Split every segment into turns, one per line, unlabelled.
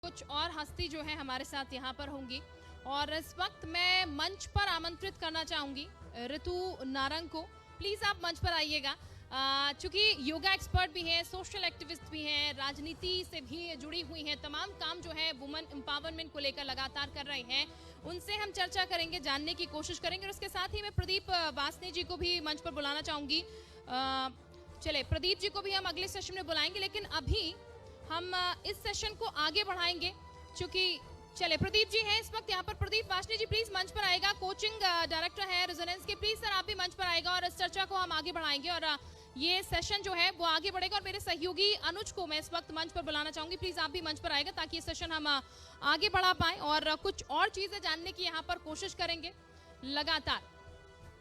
कुछ और हस्ती जो है हमारे साथ यहाँ पर होंगी और इस वक्त मैं मंच पर आमंत्रित करना चाहूंगी ऋतु नारंग को। प्लीज आप मंच पर आइएगा। चूंकि योगा एक्सपर्ट भी हैं, सोशल एक्टिविस्ट भी हैं, राजनीति से भी जुड़ी हुई हैं, तमाम काम जो है वुमेन एम्पावरमेंट को लेकर लगातार कर रहे हैं, उनसे हम चर्चा करेंगे, जानने की कोशिश करेंगे। और उसके साथ ही मैं प्रदीप वासने जी को भी मंच पर बुलाना चाहूंगी। चले, प्रदीप जी को भी हम अगले सेशन में बुलाएंगे, लेकिन अभी हम इस सेशन को आगे बढ़ाएंगे। चूंकि चले, प्रदीप जी हैं इस वक्त यहाँ पर। प्रदीप वासने जी प्लीज मंच पर आएगा, कोचिंग डायरेक्टर है रेजोनेंस के। प्लीज सर आप भी मंच पर आएगा और इस चर्चा को हम आगे बढ़ाएंगे और ये सेशन जो है वो आगे बढ़ेगा। और मेरे सहयोगी अनुज को मैं इस वक्त मंच पर बुलाना चाहूंगी। प्लीज आप भी मंच पर आएगा ताकि ये सेशन हम आगे बढ़ा पाए और कुछ और चीजें जानने की यहाँ पर कोशिश करेंगे लगातार।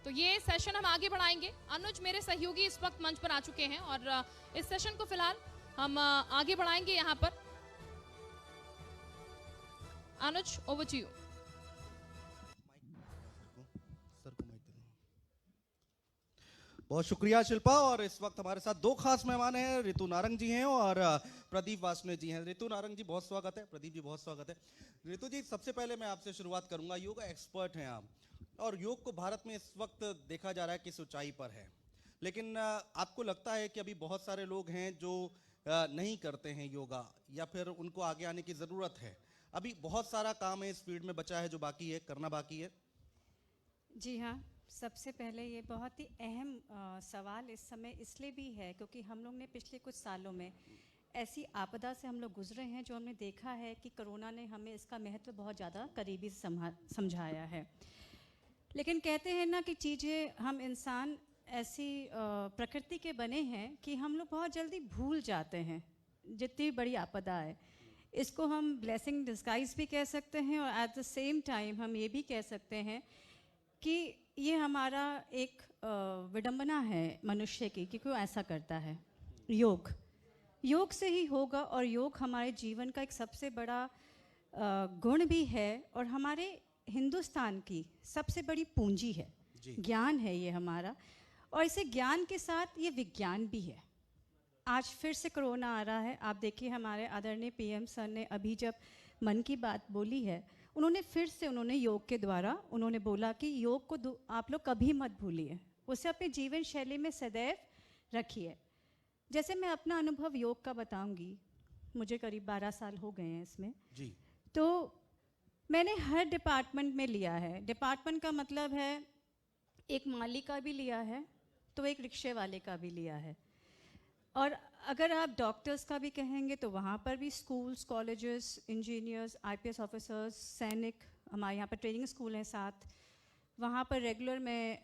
तो ये सेशन हम आगे बढ़ाएंगे। अनुज मेरे सहयोगी इस वक्त मंच पर आ चुके हैं और इस सेशन को फिलहाल हम आगे बढ़ाएंगे यहाँ पर। अनुज, ओवर टू यू।
बहुत शुक्रिया शिल्पा। और इस वक्त हमारे साथ दो खास मेहमान हैं, ऋतु नारंग जी हैं और प्रदीप वासने जी हैं। ऋतु नारंग जी बहुत स्वागत है, प्रदीप जी बहुत स्वागत है। ऋतु जी, सबसे पहले मैं आपसे शुरुआत करूंगा। योगा एक्सपर्ट हैं आप और योग को भारत में इस वक्त देखा जा रहा है किस ऊंचाई पर है, लेकिन आपको लगता है कि अभी बहुत सारे लोग हैं जो नहीं करते हैं योगा, या फिर उनको आगे आने की ज़रूरत है? अभी बहुत सारा काम है इस फील्ड में बचा है जो बाकी है, करना बाकी है।
जी हाँ, सबसे पहले ये बहुत ही अहम सवाल इस समय इसलिए भी है क्योंकि हम लोग ने पिछले कुछ सालों में ऐसी आपदा से हम लोग गुजरे हैं जो हमने देखा है कि कोरोना ने हमें इसका महत्व बहुत ज़्यादा करीबी से समझाया है। लेकिन कहते हैं ना कि चीज़ें, हम इंसान ऐसी प्रकृति के बने हैं कि हम लोग बहुत जल्दी भूल जाते हैं जितनी बड़ी आपदा है। इसको हम ब्लेसिंग डिस्गाइज भी कह सकते हैं और एट द सेम टाइम हम ये भी कह सकते हैं कि ये हमारा एक विडंबना है मनुष्य की कि क्यों ऐसा करता है। योग से ही होगा और योग हमारे जीवन का एक सबसे बड़ा गुण भी है और हमारे हिंदुस्तान की सबसे बड़ी पूंजी है। ज्ञान है ये हमारा, और इसे ज्ञान के साथ ये विज्ञान भी है। आज फिर से कोरोना आ रहा है। आप देखिए हमारे आदरणीय पीएम सर ने अभी जब मन की बात बोली है, उन्होंने योग के द्वारा उन्होंने बोला कि योग को आप लोग कभी मत भूलिए, उसे अपनी जीवन शैली में सदैव रखिए। जैसे मैं अपना अनुभव योग का बताऊंगी, मुझे करीब 12 साल हो गए हैं इसमें जी। तो मैंने हर डिपार्टमेंट में लिया है। डिपार्टमेंट का मतलब है एक माली का भी लिया है तो एक रिक्शे वाले का भी लिया है, और अगर आप डॉक्टर्स का भी कहेंगे तो वहाँ पर भी schools, colleges, engineers, IPS officers, सैनिक, हमारे यहाँ पर ट्रेनिंग स्कूल हैं साथ, वहाँ पर रेगुलर मैं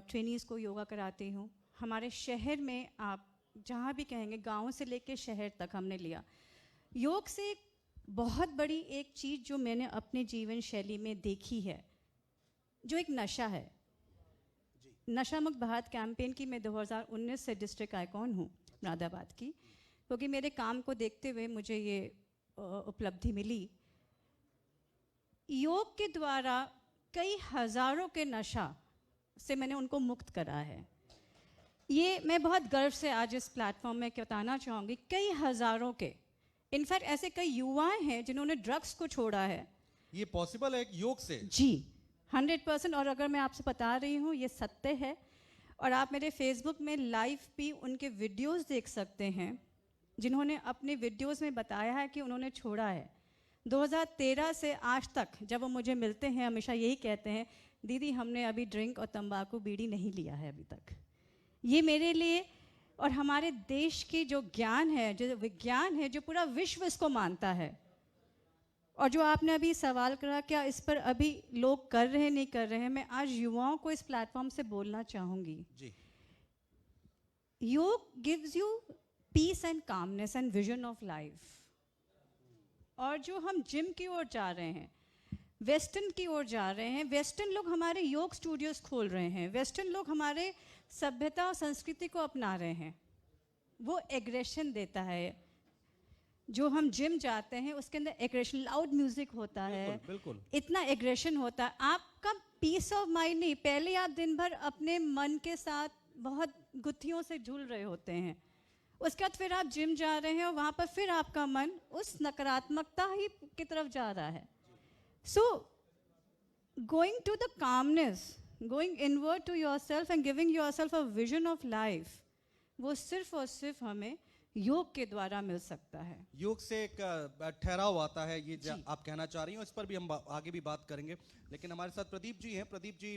ट्रेनीज़ को योगा कराती हूँ। हमारे शहर में आप जहाँ भी कहेंगे, गाँव से लेकर शहर तक हमने लिया। योग से बहुत बड़ी एक चीज़ जो मैंने अपने जीवन शैली में देखी है, जो एक नशा है। नशा मुक्त भारत कैंपेन की मैं 2019 से डिस्ट्रिक्ट आइकॉन हूँ मुरादाबाद की, क्योंकि मेरे काम को देखते हुए मुझे ये उपलब्धि मिली। योग के द्वारा कई हज़ारों के नशा से मैंने उनको मुक्त करा है। ये मैं बहुत गर्व से आज इस प्लेटफॉर्म में बताना चाहूँगी। कई हज़ारों के, इनफैक्ट ऐसे कई युवाएं हैं जिन्होंने ड्रग्स को छोड़ा है।
ये पॉसिबल है योग से?
जी 100%। और अगर मैं आपसे बता रही हूँ ये सत्य है, और आप मेरे फेसबुक में लाइव भी उनके वीडियोस देख सकते हैं जिन्होंने अपने वीडियोस में बताया है कि उन्होंने छोड़ा है। 2013 से आज तक जब वो मुझे मिलते हैं हमेशा यही कहते हैं, दीदी हमने अभी ड्रिंक और तंबाकू बीड़ी नहीं लिया है अभी तक। ये मेरे लिए और हमारे देश की जो ज्ञान है, जो विज्ञान है, जो पूरा विश्व इसको मानता है। और जो आपने अभी सवाल करा क्या इस पर अभी लोग कर रहे हैं नहीं कर रहे हैं, मैं आज युवाओं को इस प्लेटफॉर्म से बोलना चाहूँगी जी। Yoga gives you peace and calmness and vision of life. और जो हम जिम की ओर जा रहे हैं, वेस्टर्न की ओर जा रहे हैं, वेस्टर्न लोग हमारे योग स्टूडियोज खोल रहे हैं, वेस्टर्न लोग हमारे सभ्यता और संस्कृति को अपना रहे हैं। वो एग्रेशन देता है। जो हम जिम जाते हैं उसके अंदर एग्रेशन, लाउड म्यूजिक होता है, बिल्कुल। इतना एग्रेशन होता है। आपका पीस ऑफ माइंड नहीं, पहले आप दिन भर अपने मन के साथ बहुत गुत्थियों से झूल रहे होते हैं उसके बाद फिर आप जिम जा रहे हैं और वहाँ पर फिर आपका मन उस नकारात्मकता ही की तरफ जा रहा है. So going to the commonness, going inward to yourself and giving yourself a vision of life, वो सिर्फ और सिर्फ हमें योग के द्वारा मिल सकता है.
योग से एक ठहराव आता है, ये आप कहना चाह रही हो, इस पर भी हम आगे भी बात करेंगे. लेकिन हमारे साथ प्रदीप जी हैं. प्रदीप जी,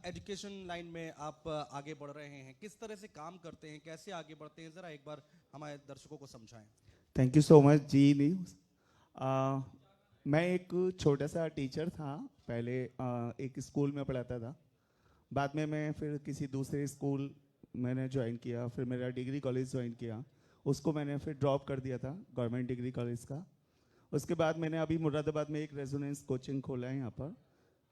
एजुकेशन लाइन में आप आगे बढ़ रहे हैं, किस तरह से काम करते हैं, कैसे आगे बढ़ते हैं, जरा एक बार हमारे दर्शकों को समझाएं.
Thank you so much Zee news. मैं एक छोटा सा टीचर था पहले, एक स्कूल में पढ़ाता था. बाद में मैं फिर किसी दूसरे स्कूल मैंने ज्वाइन किया, फिर मेरा डिग्री कॉलेज ज्वाइन किया, उसको मैंने फिर ड्रॉप कर दिया था, गवर्नमेंट डिग्री कॉलेज का. उसके बाद मैंने अभी मुरादाबाद में एक रेजोनेंस कोचिंग खोला है यहाँ पर.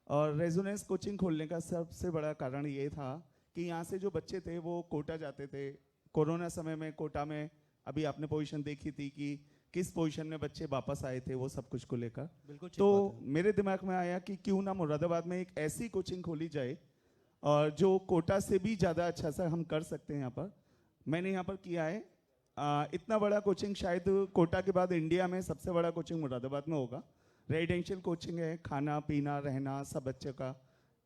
और रेजोनेंस कोचिंग खोलने का सबसे बड़ा कारण ये था कि यहाँ से जो बच्चे थे वो कोटा जाते थे. कोरोना समय में कोटा में अभी आपने पोजीशन देखी थी कि किस पोजीशन में बच्चे वापस आए थे, वो सब कुछ को लेकर.
बिल्कुल ठीक
तो
बात है.
मेरे दिमाग में आया कि क्यों ना मुरादाबाद में एक ऐसी कोचिंग खोली जाए और जो कोटा से भी ज़्यादा अच्छा सा हम कर सकते हैं यहाँ पर. मैंने यहाँ पर किया है. इतना बड़ा कोचिंग शायद कोटा के बाद इंडिया में सबसे बड़ा कोचिंग मुरादाबाद में होगा. रेजिडेंशियल कोचिंग है, खाना पीना रहना सब बच्चे का,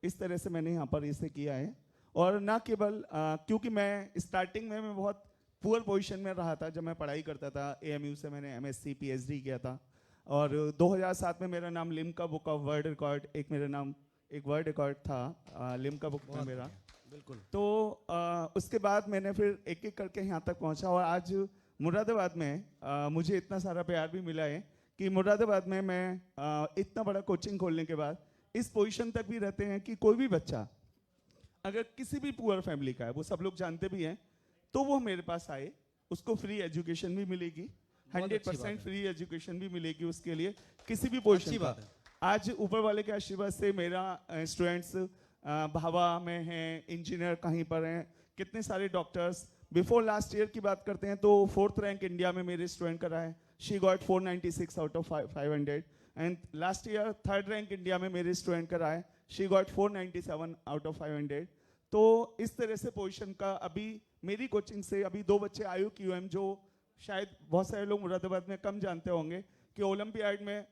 इस तरह से मैंने यहाँ पर इसे किया है. और ना केवल क्योंकि मैं स्टार्टिंग में मैं बहुत पुअर पोजीशन में रहा था. जब मैं पढ़ाई करता था AMU से मैंने MSc PhD किया था और 2007 में मेरा नाम Limca book of world record, एक मेरा नाम एक वर्ल्ड रिकॉर्ड था लिम्का बुक में मेरा.
बिल्कुल.
तो उसके बाद मैंने फिर एक एक करके यहाँ तक पहुँचा और आज मुरादाबाद में मुझे इतना सारा प्यार भी मिला है कि मुरादाबाद में मैं इतना बड़ा कोचिंग खोलने के बाद इस पोजीशन तक भी रहते हैं कि कोई भी बच्चा अगर किसी भी पुअर फैमिली का है, वो सब लोग जानते भी हैं, तो वो मेरे पास आए, उसको फ्री एजुकेशन भी मिलेगी,
बहुत अच्छी बात
100%
है.
फ्री एजुकेशन भी मिलेगी उसके लिए किसी भी पोजीशन
अच्छी
का.
बात है.
आज ऊपर वाले के आशीर्वाद से मेरा स्टूडेंट्स भावा में हैं, इंजीनियर कहीं पर हैं, कितने सारे डॉक्टर्स. बिफोर लास्ट ईयर की बात करते हैं तो 4th रैंक इंडिया में मेरे स्टूडेंट का रहा है. She got 496 out of 500. And last year 3rd rank India में मेरे स्टूडेंट का रहा है. She got 497 out of 500. तो इस तरह से पोजीशन का अभी मेरी कोचिंग से अभी 2 बच्चे IUQM, जो शायद बहुत सारे लोग मुरादाबाद में कम जानते होंगे कि ओलंपियाड में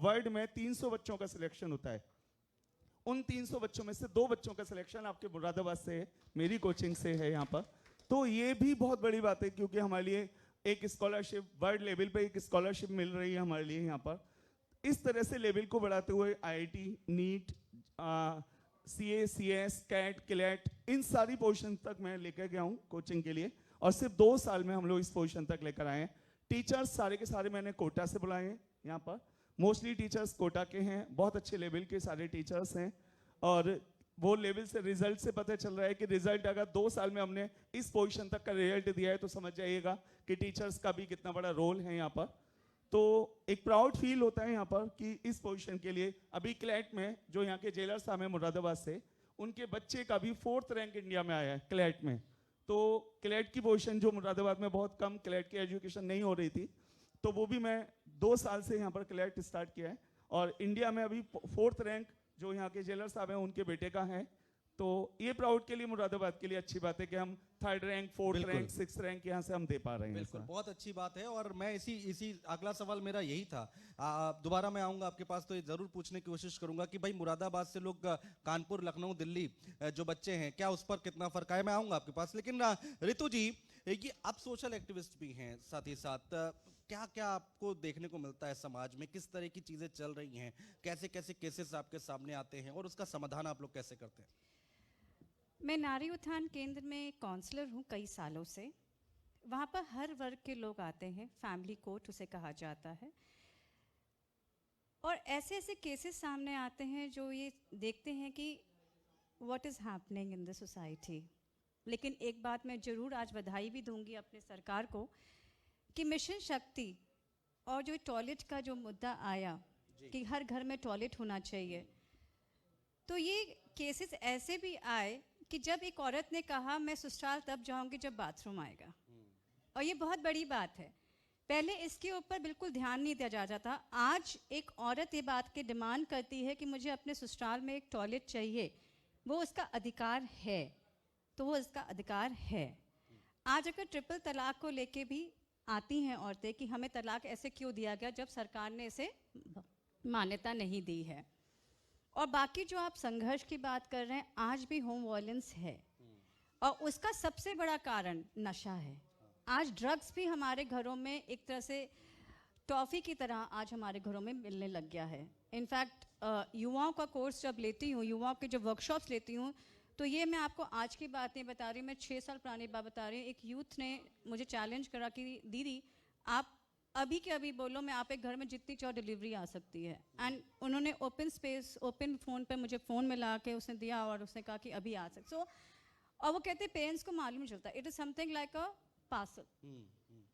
वर्ल्ड में 300 बच्चों का सिलेक्शन होता है. उन 300 बच्चों में से 2 बच्चों का सिलेक्शन आपके मुरादाबाद से है, मेरी कोचिंग से है यहाँ पर. तो ये भी बहुत बड़ी बात है क्योंकि हमारे लिए एक स्कॉलरशिप वर्ल्ड लेवल पे एक स्कॉलरशिप मिल रही है हमारे लिए यहाँ पर. इस तरह से लेवल को बढ़ाते हुए IIT, NEET, CA, CS, CAT, CLAT, इन सारी पोजीशन तक मैं लेकर गया हूँ कोचिंग के लिए. और सिर्फ 2 साल में हम लोग इस पोजीशन तक लेकर आए हैं. टीचर्स सारे के सारे मैंने कोटा से बुलाए हैं यहाँ पर. मोस्टली टीचर्स कोटा के हैं, बहुत अच्छे लेवल के सारे टीचर्स हैं. और वो लेवल से रिजल्ट से पता चल रहा है कि रिजल्ट अगर 2 साल में हमने इस पोजीशन तक का रिजल्ट दिया है तो समझ जाइएगा कि टीचर्स का भी कितना बड़ा रोल है यहाँ पर. तो एक प्राउड फील होता है यहाँ पर कि इस पोजीशन के लिए अभी क्लैट में जो यहाँ के जेलर साहब हैं मुरादाबाद से, उनके बच्चे का भी 4th रैंक इंडिया में आया है क्लैट में. तो क्लैट की पोजीशन जो मुरादाबाद में बहुत कम क्लैट की एजुकेशन नहीं हो रही थी, तो वो भी मैं 2 साल से यहाँ पर क्लैट स्टार्ट किया है. और इंडिया में अभी 4th रैंक जो यहाँ के जेलर साहब हैं उनके बेटे का है. तो ये प्राउड के लिए मुरादाबाद के लिए अच्छी बात है कि हम 3rd rank, 4th rank, 6th rank यहाँ से हम दे पा रहे हैं.
बिल्कुल, बहुत अच्छी बात है. और मैं इसी अगला सवाल मेरा यही था. दोबारा मैं आऊंगा आपके पास तो ये जरूर पूछने की कोशिश करूंगा कि भाई मुरादाबाद से लोग कानपुर, लखनऊ, दिल्ली जो बच्चे हैं, क्या उस पर कितना फर्क है. मैं आऊंगा आपके पास. लेकिन ऋतु जी, ये आप सोशल एक्टिविस्ट भी हैं साथ ही साथ, क्या क्या आपको देखने को मिलता है समाज में, किस तरह की चीजें चल रही हैं, कैसे कैसे केसेस आपके सामने आते हैं और उसका समाधान आप लोग कैसे करते हैं.
मैं नारी उत्थान केंद्र में काउंसलर हूँ कई सालों से. वहाँ पर हर वर्ग के लोग आते हैं, फैमिली कोर्ट उसे कहा जाता है. और ऐसे ऐसे केसेस सामने आते हैं जो ये देखते हैं कि what is happening in the society. लेकिन एक बात मैं ज़रूर आज बधाई भी दूंगी अपने सरकार को कि मिशन शक्ति और जो टॉयलेट का जो मुद्दा आया कि हर घर में टॉयलेट होना चाहिए, तो ये केसेस ऐसे भी आए कि जब एक औरत ने कहा मैं ससुराल तब जाऊंगी जब बाथरूम आएगा. और ये बहुत बड़ी बात है. पहले इसके ऊपर बिल्कुल ध्यान नहीं दिया जाता था. आज एक औरत ये बात की डिमांड करती है कि मुझे अपने ससुराल में एक टॉयलेट चाहिए. वो उसका अधिकार है, तो वो इसका अधिकार है. आज अगर ट्रिपल तलाक को लेके भी आती हैं औरतें कि हमें तलाक ऐसे क्यों दिया गया जब सरकार ने इसे मान्यता नहीं दी है, और बाकी जो आप संघर्ष की बात कर रहे हैं, आज भी होम वायलेंस है और उसका सबसे बड़ा कारण नशा है। आज ड्रग्स भी हमारे घरों में एक तरह से टॉफ़ी की तरह आज हमारे घरों में मिलने लग गया है। इनफैक्ट युवाओं का कोर्स जब लेती हूँ, युवाओं के जब वर्कशॉप्स लेती हूँ, तो ये मैं आपको आज की बात नहीं बता रही, मैं 6 साल पुरानी बात बता रही हूँ। एक यूथ ने मुझे चैलेंज करा कि दीदी आप अभी के अभी बोलो, मैं आप एक घर में जितनी चाहो डिलीवरी आ सकती है। एंड उन्होंने ओपन स्पेस, ओपन फ़ोन पे मुझे फ़ोन मिला के उसने दिया और उसने कहा कि अभी आ सकते। सो और वो कहते हैं पेरेंट्स को मालूम नहीं चलता, it is something like a parcel.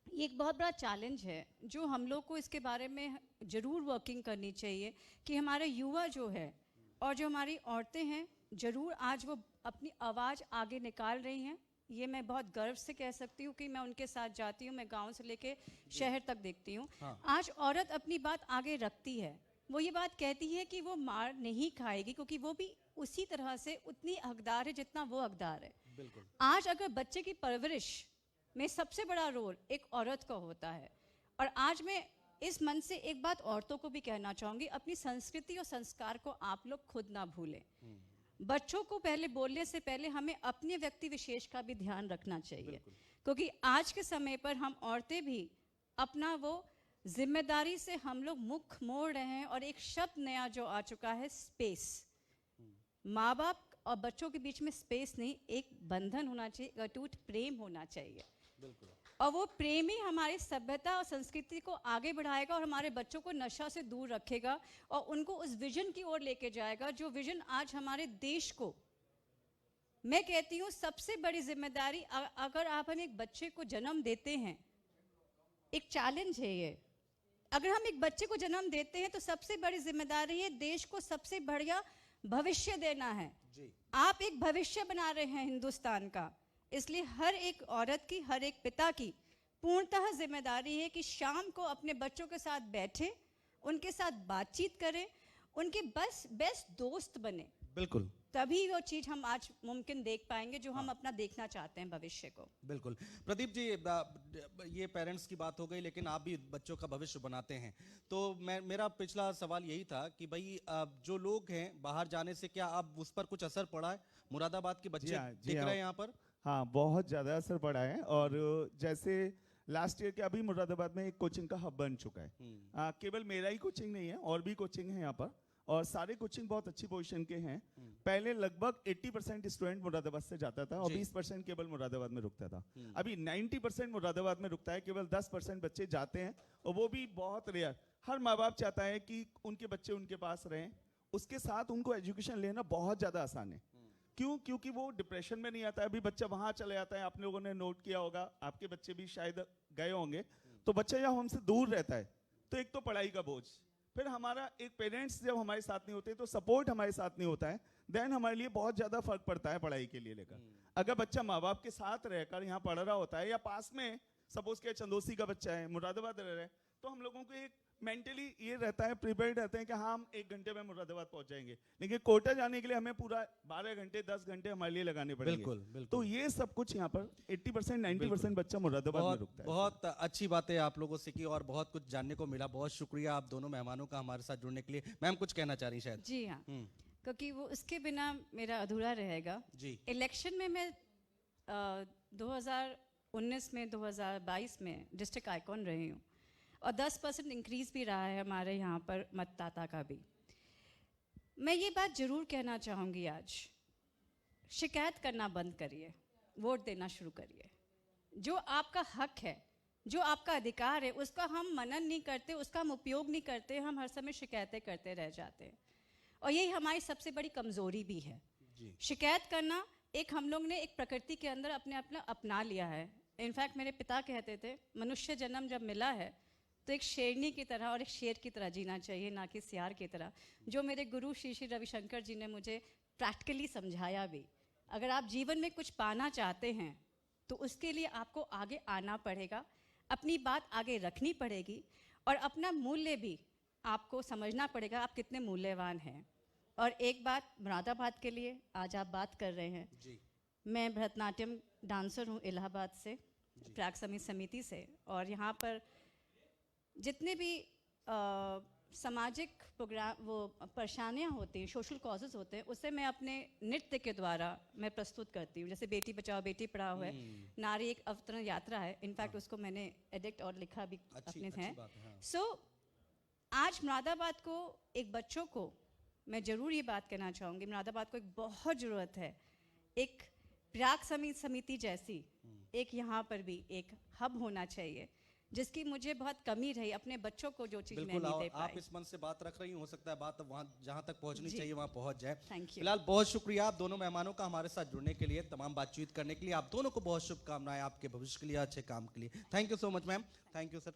ये एक बहुत बड़ा चैलेंज है जो हम लोग को इसके बारे में ज़रूर वर्किंग करनी चाहिए कि हमारे युवा जो है और जो हमारी औरतें हैं, ज़रूर आज वो अपनी आवाज़ आगे निकाल रही हैं। ये मैं बहुत गर्व से कह सकती हूँ कि मैं उनके साथ जाती हूँ, मैं गांव से लेके शहर तक देखती हूँ।
हाँ।
आज औरत अपनी बात आगे रखती है, वो ये बात कहती है कि वो मार नहीं खाएगी क्योंकि वो भी उसी तरह से उतनी हकदार है जितना वो हकदार है।
बिल्कुल।
आज अगर बच्चे की परवरिश में सबसे बड़ा रोल एक औरत का होता है, और आज मैं इस मन से एक बात औरतों को भी कहना चाहूँगी, अपनी संस्कृति और संस्कार को आप लोग खुद ना भूलें। बच्चों को पहले बोलने से पहले हमें अपने व्यक्ति विशेष का भी ध्यान रखना चाहिए, क्योंकि आज के समय पर हम औरतें भी अपना वो जिम्मेदारी से हम लोग मुख मोड़ रहे हैं। और एक शब्द नया जो आ चुका है, स्पेस। माँ बाप और बच्चों के बीच में स्पेस नहीं, एक बंधन होना चाहिए, एक अटूट प्रेम होना चाहिए।
बिल्कुल।
और वो प्रेम ही हमारी सभ्यता और संस्कृति को आगे बढ़ाएगा और हमारे बच्चों को नशा से दूर रखेगा और उनको उस विजन की ओर लेके जाएगा, जो विजन आज हमारे देश को, मैं कहती हूँ सबसे बड़ी जिम्मेदारी, अगर आप हम एक बच्चे को जन्म देते हैं, एक चैलेंज है ये, अगर हम एक बच्चे को जन्म देते हैं तो सबसे बड़ी जिम्मेदारी है देश को सबसे बढ़िया भविष्य देना है।
जी।
आप एक भविष्य बना रहे हैं हिंदुस्तान का, इसलिए हर एक औरत की, हर एक पिता की पूर्णतः जिम्मेदारी है कि शाम को अपने बच्चों के साथ बैठे, उनके साथ बातचीत करें, उनके बस बेस्ट दोस्त बने।
बिल्कुल।
तभी वो चीज़ हम आज मुमकिन देख पाएंगे जो हम अपना देखना चाहते हैं भविष्य को।
बिल्कुल। प्रदीप जी, ये पेरेंट्स की बात हो गई, लेकिन आप भी बच्चों का भविष्य बनाते हैं, तो मेरा पिछला सवाल यही था कि भाई जो लोग हैं बाहर जाने से, क्या अब उस पर कुछ असर पड़ा है? मुरादाबाद के बच्चे दिख रहे हैं यहाँ पर?
हाँ, बहुत ज़्यादा असर पड़ा है। और जैसे लास्ट ईयर के अभी मुरादाबाद में एक कोचिंग का हब बन चुका है। केवल मेरा ही कोचिंग नहीं है, और भी कोचिंग है यहाँ पर, और सारे कोचिंग बहुत अच्छी पोजीशन के हैं। पहले लगभग 80% स्टूडेंट मुरादाबाद से जाता था और 20% केवल मुरादाबाद में रुकता था। अभी 90% मुरादाबाद में रुकता है, केवल 10% बच्चे जाते हैं, और वो भी बहुत रेयर। हर माँ बाप चाहता है कि उनके बच्चे उनके पास रहें, उसके साथ उनको एजुकेशन लेना बहुत ज़्यादा आसान है। क्यों? क्योंकि वो डिप्रेशन में नहीं आता है। अभी बच्चा वहाँ चले जाता है, आप लोगों ने नोट किया होगा, आपके बच्चे भी शायद गए होंगे, तो बच्चा जब हमसे दूर रहता है तो एक तो पढ़ाई का बोझ, फिर हमारा एक पेरेंट्स जब हमारे साथ नहीं होते तो सपोर्ट हमारे साथ नहीं होता है, देन हमारे लिए बहुत ज़्यादा फर्क पड़ता है पढ़ाई के लिए लेकर। अगर बच्चा माँ बाप के साथ रहकर यहाँ पढ़ रहा होता है, या पास में सपोज के चंदोसी का बच्चा है, मुरादाबाद रह रहा है, तो हम लोगों को एक मेंटली ये रहता है, प्रिपेयर्ड रहते हैं कि हाँ हम 1 घंटे में मुरादाबाद पहुंच जाएंगे। लेकिन कोटा जाने के लिए हमें पूरा 12 घंटे 10 घंटे हमारे लिए लगाने पड़ेंगे।
बिल्कुल, बिल्कुल।
तो ये सब कुछ यहाँ पर 80% 90% बच्चा मुरादाबाद में रुकता है।
बहुत अच्छी बातें आप लोगों से की और बहुत कुछ जानने को मिला। बहुत शुक्रिया आप दोनों मेहमानों का हमारे साथ जुड़ने के लिए। मैम कुछ कहना चाह रही शायद?
जी हाँ, क्योंकि वो उसके बिना मेरा अधूरा रहेगा।
जी।
इलेक्शन में मैं 2019 में 2022 में डिस्ट्रिक्ट आइकॉन रही हूँ, और 10% इंक्रीज भी रहा है हमारे यहाँ पर मतदाता का भी। मैं ये बात ज़रूर कहना चाहूँगी, आज शिकायत करना बंद करिए, वोट देना शुरू करिए। जो आपका हक है, जो आपका अधिकार है, उसका हम मनन नहीं करते, उसका हम उपयोग नहीं करते, हम हर समय शिकायतें करते रह जाते हैं, और यही हमारी सबसे बड़ी कमज़ोरी भी है। शिकायत करना एक हम लोग ने एक प्रकृति के अंदर अपने अपना लिया है। इनफैक्ट मेरे पिता कहते थे, मनुष्य जन्म जब मिला है तो एक शेरनी की तरह और एक शेर की तरह जीना चाहिए, ना कि सियार की तरह, जो मेरे गुरु श्री श्री रविशंकर जी ने मुझे प्रैक्टिकली समझाया भी। अगर आप जीवन में कुछ पाना चाहते हैं तो उसके लिए आपको आगे आना पड़ेगा, अपनी बात आगे रखनी पड़ेगी, और अपना मूल्य भी आपको समझना पड़ेगा, आप कितने मूल्यवान हैं। और एक बात मुरादाबाद के लिए आज आप बात कर रहे हैं,
जी।
मैं भरतनाट्यम डांसर हूँ इलाहाबाद से, प्राक समिति से, और यहाँ पर जितने भी सामाजिक प्रोग्राम वो परेशानियाँ होती हैं, सोशल कॉजेज़ होते हैं, उसे मैं अपने नृत्य के द्वारा मैं प्रस्तुत करती हूँ। जैसे बेटी बचाओ बेटी पढ़ाओ है, नारी एक अवतरण यात्रा है, इनफैक्ट उसको मैंने एडिक्ट और लिखा भी अपने हैं। सो आज मुरादाबाद को, एक बच्चों को मैं ज़रूर ये बात कहना चाहूँगी, मुरादाबाद को एक बहुत ज़रूरत है एक प्राक समिति जैसी एक यहाँ पर भी एक हब होना चाहिए, जिसकी मुझे बहुत कमी रही, अपने बच्चों को जो चीज़ मैं नहीं दे पाई।
आप इस मन से बात रख रही हो सकता है बात वहाँ जहाँ तक पहुँचनी चाहिए वहाँ पहुँच जाए।
Thank you.
फिलहाल बहुत शुक्रिया आप दोनों मेहमानों का हमारे साथ जुड़ने के लिए, तमाम बातचीत करने के लिए। आप दोनों को बहुत शुभकामनाएं आपके भविष्य के लिए, अच्छे काम के लिए। Thank you so much ma'am, thank you sir.